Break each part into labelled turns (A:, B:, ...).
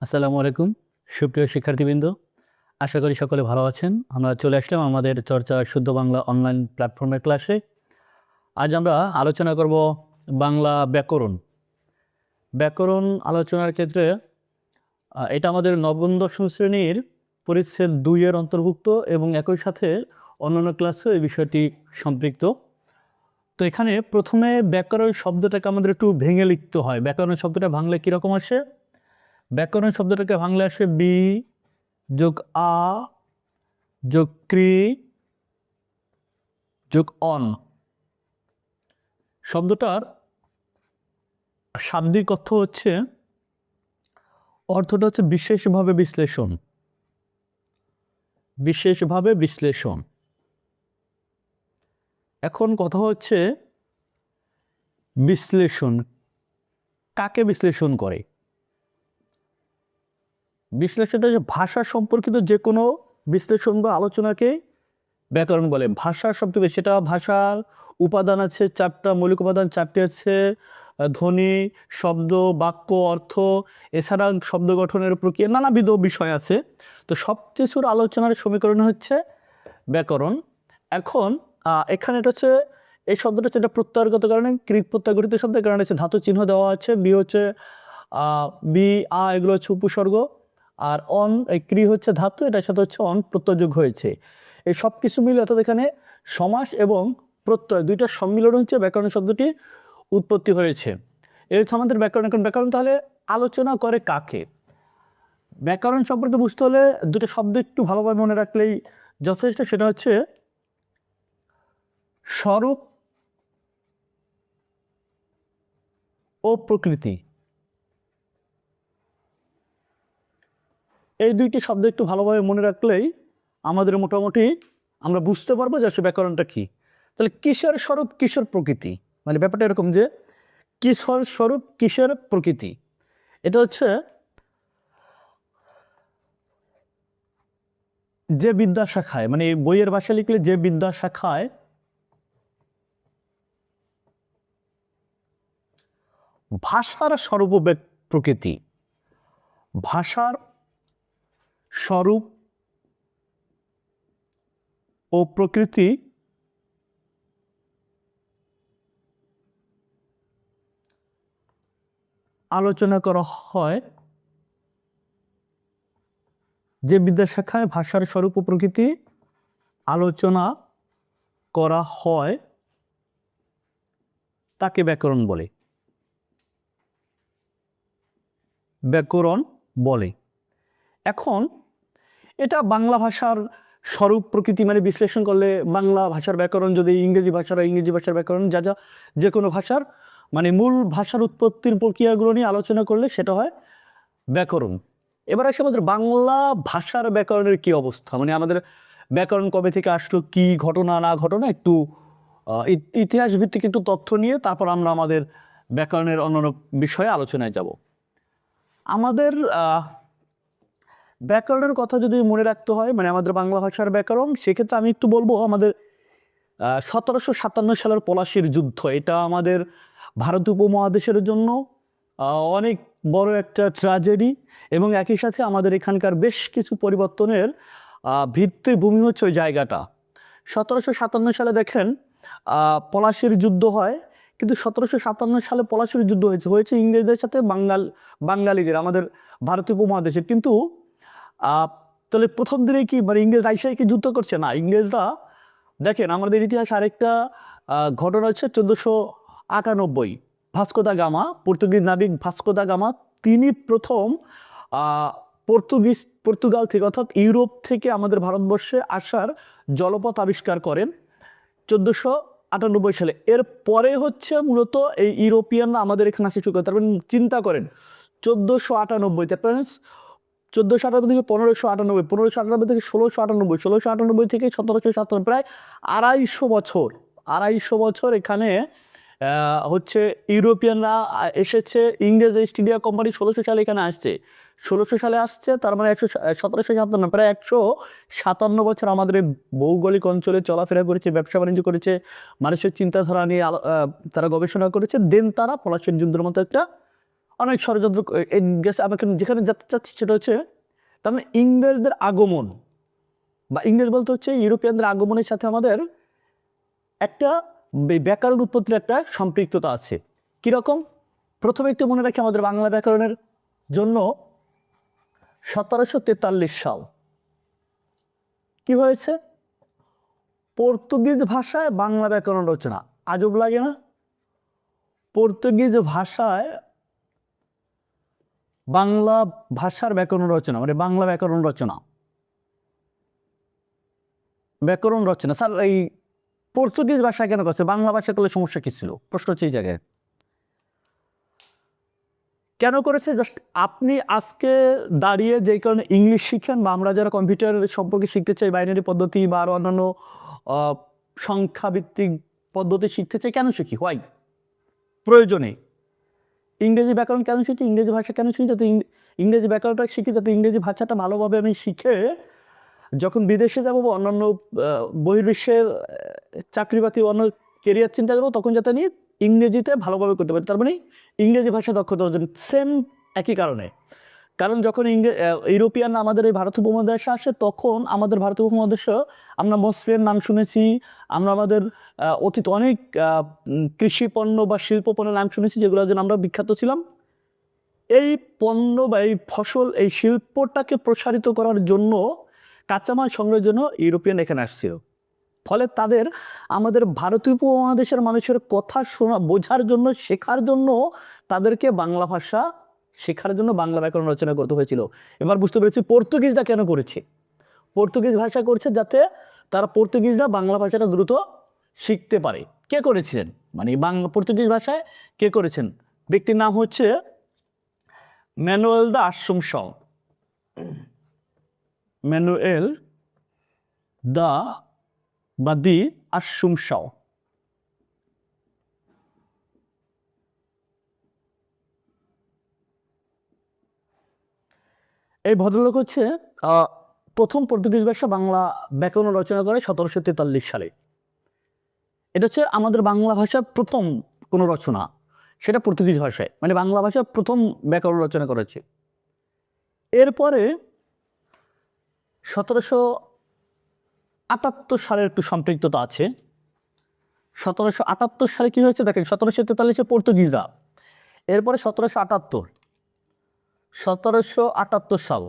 A: আসসালামু আলাইকুম সুপ্রিয় শিক্ষার্থীবৃন্দ, আশা করি সকলে ভালো আছেন। আমরা চলে আসলাম আমাদের চর্চা শুদ্ধ বাংলা অনলাইন প্ল্যাটফর্মের ক্লাসে। আজ আমরা আলোচনা করব বাংলা ব্যাকরণ। ব্যাকরণ আলোচনার ক্ষেত্রে এটা আমাদের নবম দশম শ্রেণীর পরিচ্ছেদ 2 এর অন্তর্ভুক্ত এবং একই সাথে অন্যান্য ক্লাসে এই বিষয়টি সম্পৃক্ত। তো এখানে প্রথমে ব্যাকরণ শব্দটাকে আমাদের একটু ভেঙে লিখতে হয়। ব্যাকরণ শব্দটা ভাঙলে কীরকম আসে? ব্যাকরণ শব্দটাকে ভাঙলে আসে বি যোগ আ যোগ ক্রি যোগ অন। শব্দটার শাব্দিক অর্থটা হচ্ছে বিশেষভাবে বিশ্লেষণ। বিশেষভাবে বিশ্লেষণ। এখন কথা হচ্ছে বিশ্লেষণ কাকে বিশ্লেষণ করে? বিশ্লেষণটা যে ভাষা সম্পর্কিত যে কোনো বিশ্লেষণ বা আলোচনাকে ব্যাকরণ বলে। ভাষা শব্দকে সেটা ভাষার উপাদান আছে 4টা, মৌলিক উপাদান 4টি আছে, ধ্বনি, শব্দ, বাক্য, অর্থ, এছাড়া শব্দ গঠনের প্রক্রিয়া, নানাবিধ বিষয় আছে। তো সব কিছুর আলোচনার সমীকরণ হচ্ছে ব্যাকরণ। এখন এখানে এটা হচ্ছে এই শব্দটা হচ্ছে এটা প্রত্যয়গত কারণে কৃত প্রত্যয়গঠিত শব্দের কারণে হচ্ছে ধাতু চিহ্ন দেওয়া আছে। বি হচ্ছে বি আ এগুলো হচ্ছে উপসর্গ, আর অন এই ক্রি হচ্ছে ধাতু, এটার সাথে হচ্ছে অন প্রত্যয়যোগ হয়েছে। এই সব কিছু মিলে অর্থাৎ এখানে সমাস এবং প্রত্যয় দুইটার সম্মিলন হচ্ছে ব্যাকরণ শব্দটি উৎপত্তি হয়েছে। এই হচ্ছে আমাদের ব্যাকরণ। এখন ব্যাকরণ তাহলে আলোচনা করে কাকে? ব্যাকরণ সম্পর্কে বুঝতে হলে দুটো শব্দ একটু ভালোভাবে মনে রাখলেই যথেষ্ট। সেটা হচ্ছে স্বরূপ ও প্রকৃতি। এই দুইটি শব্দ একটু ভালোভাবে মনে রাখলেই আমাদের মোটামুটি আমরা বুঝতে পারবো যে আসলে ব্যাকরণটা কী। তাহলে কিসের স্বরূপ কিসের প্রকৃতি, মানে ব্যাপারটা এরকম যে কিসের স্বরূপ কিসের প্রকৃতি। এটা হচ্ছে যে বিদ্যাশাখায়, মানে বইয়ের ভাষা লিখলে যে বিদ্যাশাখায় ভাষার স্বরূপ ও প্রকৃতি, ভাষার স্বরূপ ও প্রকৃতি আলোচনা করা হয়, যে বিদ্যাশাখায় ভাষার স্বরূপ ও প্রকৃতি আলোচনা করা হয় তাকে ব্যাকরণ বলে। ব্যাকরণ বলে। এখন এটা বাংলা ভাষার স্বরূপ প্রকৃতি মানে বিশ্লেষণ করলে বাংলা ভাষার ব্যাকরণ, যদি ইংরেজি ভাষার ইংরেজি ভাষার ব্যাকরণ, যা যা যে কোনো ভাষার মানে মূল ভাষার উৎপত্তির প্রক্রিয়াগুলো নিয়ে আলোচনা করলে সেটা হয় ব্যাকরণ। এবার আসে আমাদের বাংলা ভাষার ব্যাকরণের কি অবস্থা, মানে আমাদের ব্যাকরণ কবে থেকে আসলো, কি ঘটনা না ঘটনা, একটু ইতিহাস ভিত্তিক একটু তথ্য নিয়ে তারপর আমরা আমাদের ব্যাকরণের অন্যান্য বিষয়ে আলোচনায় যাব। আমাদের ব্যাকরণের কথা যদি মনে রাখতে হয়, মানে আমাদের বাংলা ভাষার ব্যাকরণ, সেক্ষেত্রে আমি একটু বলবো আমাদের 1757 সালের পলাশীর যুদ্ধ। এটা আমাদের ভারত উপমহাদেশের জন্য অনেক বড় একটা ট্র্যাজেডি এবং একই সাথে আমাদের এখানকার বেশ কিছু পরিবর্তনের ভিত্তিভূমি হচ্ছে ওই জায়গাটা। 1757 সালে দেখেন পলাশীর যুদ্ধ হয়, কিন্তু 1757 সালে পলাশীর যুদ্ধ হয়েছে ইংরেজদের সাথে বাঙালিদের, আমাদের ভারতীয় উপমহাদেশের। কিন্তু তাহলে প্রথম দিনে কি মানে ইংরেজ রাইসাই কি যুদ্ধ করছে? না, ইংরেজরা দেখেন আমাদের ইতিহাসে আরেকটা ঘটনা হচ্ছে 1498 ভাস্কো দা গামা, পর্তুগিজ নাবিক ভাস্কো দা গামা, তিনি প্রথম পর্তুগাল থেকে অর্থাৎ ইউরোপ থেকে আমাদের ভারতবর্ষে আসার জলপথ আবিষ্কার করেন 1498 সালে। এর পরে হচ্ছে মূলত এই ইউরোপিয়ানরা আমাদের এখানে আসে শুরু করে। তারপর চিন্তা করেন 1498, তারপরে 1498 থেকে 1598, 1598 থেকে 1698, 1698 থেকে 1757, প্রায় 250 বছর এখানে হচ্ছে ইউরোপিয়ানরা এসেছে। ইংরেজ ইস্ট ইন্ডিয়া কোম্পানি 1600 সালে এখানে আসছে, 1600 সালে আসছে, তার মানে 1757, প্রায় 157 বছর আমাদের এই ভৌগোলিক অঞ্চলে চলাফেরা করেছে, ব্যবসা বাণিজ্য করেছে, মানুষের চিন্তাধারা নিয়ে তারা গবেষণা করেছে। দেন তারা পলাশীর যুদ্ধের মতো একটা অনেক ষড়যন্ত্র গেছে। আমাকে যেখানে যেতে চাচ্ছি সেটা হচ্ছে, তার মানে ইংরেজদের আগমন বা ইংরেজ বলতে হচ্ছে ইউরোপিয়ানদের আগমনের সাথে আমাদের একটা ব্যাকরণ উৎপত্তির একটা সম্পৃক্ততা আছে। কীরকম? প্রথমে একটু মনে রাখি, আমাদের বাংলা ব্যাকরণের জন্য 1743 সাল কি হয়েছে? পর্তুগিজ ভাষায় বাংলা ব্যাকরণ রচনা। আজব লাগে না? পর্তুগিজ ভাষায় বাংলা ভাষার ব্যাকরণ রচনা, মানে বাংলা ব্যাকরণ রচনা। স্যার এই পর্তুগিজ ভাষায় কেন করছে, বাংলা ভাষা করলে সমস্যা কি ছিল? প্রশ্ন হচ্ছে এই জায়গায় কেন করেছে। জাস্ট আপনি আজকে দাঁড়িয়ে যেই কারণে ইংলিশ শিখেন, বা আমরা যারা কম্পিউটার সম্পর্কে শিখতে চাই, বাইনারি পদ্ধতি বা আরও অন্যান্য সংখ্যাভিত্তিক পদ্ধতি শিখতে চাই, কেন শিখি? হোয়াই? প্রয়োজনে। ইংরেজি ব্যাকরণ কেন শিখি? ইংরেজি ভাষা কেন শিখি? যাতে ইংরেজি ব্যাকরণটা শিখি, যাতে ইংরেজি ভাষাটা ভালোভাবে আমি শিখে যখন বিদেশে যাবো বা অন্যান্য বহির্বিশ্বের চাকরি বাকরি অন্য কেরিয়ার চিন্তা করবো, তখন যাতে আমি ইংরেজিতে ভালোভাবে করতে পারি। তার মানে ইংরেজি ভাষা দক্ষতা অর্জন। সেম একই কারণে। কারণ যখন ইউরোপিয়ান আমাদের এই ভারত উপমহাদেশে আসে, তখন আমাদের ভারত উপমহাদেশে আমরা মসলিনের নাম শুনেছি, আমরা আমাদের অতীত অনেক কৃষি পণ্য বা শিল্প পণ্যের নাম শুনেছি, যেগুলোর জন্য আমরা বিখ্যাত ছিলাম। এই পণ্য বা এই ফসল, এই শিল্পটাকে প্রসারিত করার জন্য, কাঁচামাল সংগ্রহের জন্য ইউরোপিয়ান এখানে আসছিল। ফলে তাদের আমাদের ভারতীয় উপমহাদেশের মানুষের কথা শোনা, বোঝার জন্য, শেখার জন্য তাদেরকে বাংলা ভাষা শেখার জন্য বাংলা ব্যাকরণ রচনা করতে হয়েছিল। এবার বুঝতে পেরেছি পর্তুগিজরা কেন করেছে। পর্তুগিজ ভাষা করছে যাতে তারা পর্তুগিজরা বাংলা ভাষাটা দ্রুত শিখতে পারে। কে করেছিলেন? মানে পর্তুগিজ ভাষায় কে করেছেন? ব্যক্তির নাম হচ্ছে ম্যানুয়েল দা আসুমশন। ম্যানুয়েল দা বা দি আসুমশন। এই ভদ্রলোক হচ্ছে প্রথম পর্তুগিজ ভাষা বাংলা ব্যাকরণ রচনা করে 1743 সালে। এটা হচ্ছে আমাদের বাংলা ভাষার প্রথম কোনো রচনা, সেটা পর্তুগিজ ভাষায়, মানে বাংলা ভাষার প্রথম ব্যাকরণ রচনা করেছে। এরপরে 1778 সালের একটু সম্পৃক্ততা আছে। 1778 সালে কি হয়েছে দেখেন, 1743-এ পর্তুগিজরা, এরপরে 1778 সাল,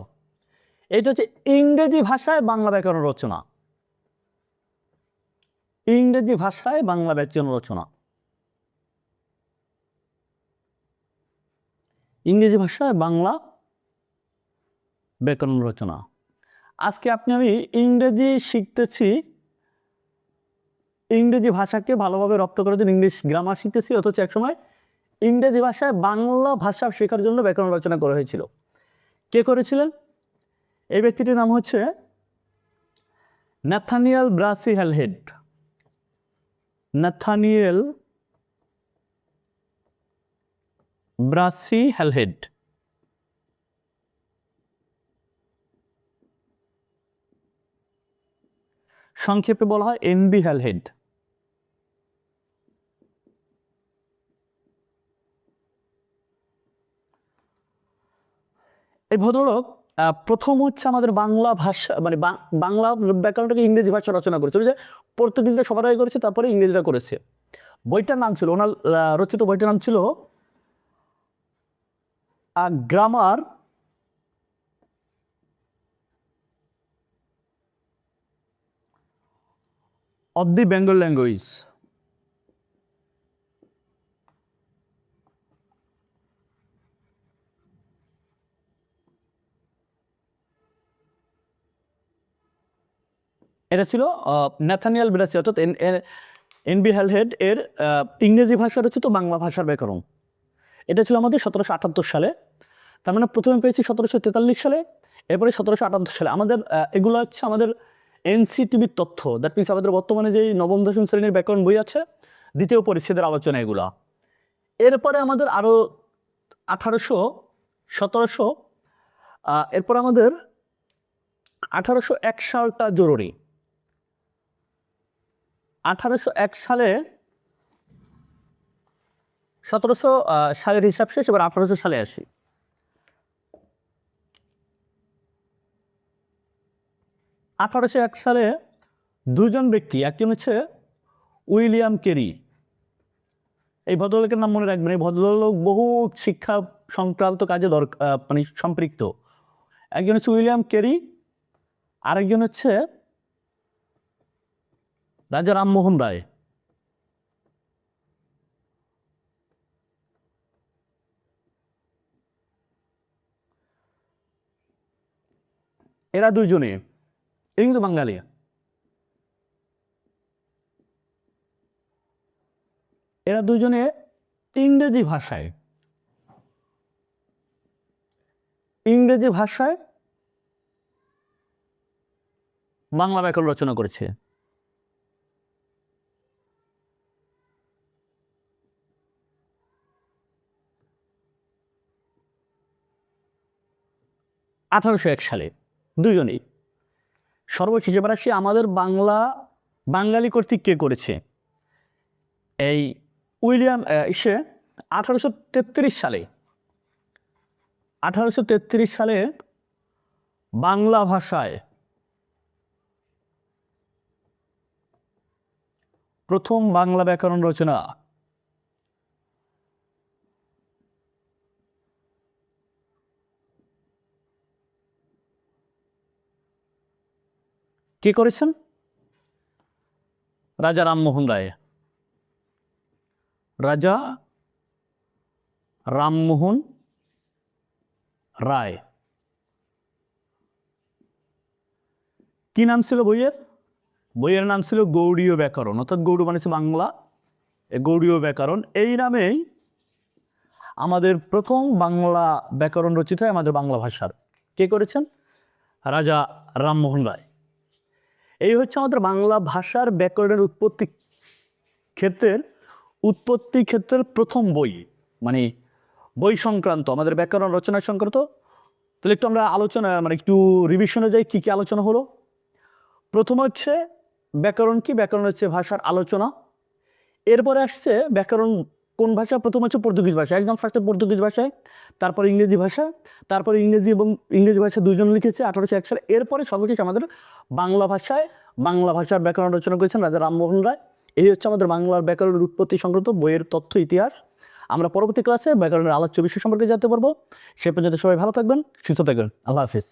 A: এটা হচ্ছে ইংরেজি ভাষায় বাংলা ব্যাকরণ রচনা। ইংরেজি ভাষায় বাংলা ব্যাকরণ রচনা, ইংরেজি ভাষায় বাংলা ব্যাকরণ রচনা। আজকে আমি ইংরেজি শিখতেছি, ইংরেজি ভাষাকে ভালোভাবে রপ্ত করার জন্য ইংলিশ গ্রামার শিখতেছি, অথচ একসময় ইংরেজি ভাষায় বাংলা ভাষা শেখার জন্য ব্যাকরণ রচনা করা হয়েছিল। কে করেছিলেন? এই ব্যক্তিটির নাম হচ্ছে Nathaniel Brassey Halhed. Nathaniel Brassey Halhed. সংক্ষেপে বলা হয় এনবি হ্যালহেড। এই ভদ্রলোক প্রথম হচ্ছে আমাদের বাংলা ভাষা, মানে বাংলা ব্যাকরণটাকে ইংরেজি ভাষা রচনা করেছে। যে পর্তুগিজরা সবার আগে করেছে, তারপরে ইংরেজরা করেছে। বইটার নাম ছিল, ওনার রচিত বইটার নাম ছিল grammar of the Bengal language. এটা ছিল ন্যাথানিয়েল ব্রাসি, অর্থাৎ এনবি হ্যালহেড এর ইংরেজি ভাষা রচিত বাংলা ভাষার ব্যাকরণ। এটা ছিল আমাদের 1778 সালে। তার মানে প্রথমে পেয়েছি 1743 সালে, এরপরে 1778 সালে। আমাদের এগুলো হচ্ছে আমাদের এনসিটিভির তথ্য। দ্যাট মিনস আমাদের বর্তমানে যেই নবম দশম শ্রেণীর ব্যাকরণ বই আছে, দ্বিতীয় পরিচ্ছেদের আলোচনা এগুলা। এরপরে আমাদের আরও 1700 এরপর আমাদের 1801 সালটা জরুরি। 1801 সালে 1700 সালের হিসাব শেষ, এবার 1800 সালে আসি। 1801 সালে দুজন ব্যক্তি, একজন হচ্ছে উইলিয়াম কেরি। এই ভদ্রলোকের নাম মনে রাখবেন। এই ভদ্রলোক বহু শিক্ষা সংক্রান্ত কাজে মানে সম্পৃক্ত। একজন হচ্ছে উইলিয়াম কেরি, আরেকজন হচ্ছে রাজা রামমোহন রায়। এরা দুইজনে, এরা কিন্তু বাঙালি। এরা দুজনে ইংরেজি ভাষায় বাংলা ব্যাকরণ রচনা করেছে। (1801 সালে দুজনেই। সর্বশেষ এবার আসি আমাদের বাঙালি কর্তৃক কে করেছে। এই উইলিয়াম 1833 সালে বাংলা ভাষায় প্রথম বাংলা ব্যাকরণ রচনা কে করেছেন? রাজা রামমোহন রায়। রাজা রামমোহন রায়। কি নাম ছিল বইয়ের? বইয়ের নাম ছিল গৌড়ীয় ব্যাকরণ, অর্থাৎ গৌড় মানে বাংলা, গৌড়ীয় ব্যাকরণ। এই নামেই আমাদের প্রথম বাংলা ব্যাকরণ রচিত হয় আমাদের বাংলা ভাষার। কে করেছেন? রাজা রামমোহন রায়। এই হচ্ছে আমাদের বাংলা ভাষার ব্যাকরণের উৎপত্তি ক্ষেত্রের প্রথম বই, মানে বই সংক্রান্ত আমাদের ব্যাকরণ রচনা সংক্রান্ত। তাহলে একটু আমরা আলোচনা মানে একটু রিভিশনে যাই, কী কী আলোচনা হলো। প্রথম হচ্ছে ব্যাকরণ কি? ব্যাকরণ হচ্ছে ভাষার আলোচনা। এরপরে আসছে ব্যাকরণ কোন ভাষা? প্রথম হচ্ছে পর্তুগিজ ভাষা, একদম ফার্স্টে পর্তুগিজ ভাষায়, তারপর ইংরেজি ভাষা, তারপর ইংরেজি এবং ইংরেজি ভাষা দুজন লিখেছে 1801 সালে। এরপরে সর্বশেষ আমাদের বাংলা ভাষার ব্যাকরণ রচনা করেছেন রাজা রামমোহন রায়। এই হচ্ছে আমাদের বাংলার ব্যাকরণের উৎপত্তি সংক্রান্ত বইয়ের তথ্য, ইতিহাস। আমরা পরবর্তী ক্লাসে ব্যাকরণের আলোচ্য বিষয় সম্পর্কে জানতে পারবো। সে পর্যন্ত সবাই ভালো থাকবেন, সুস্থ থাকবেন। আল্লাহ হাফিজ।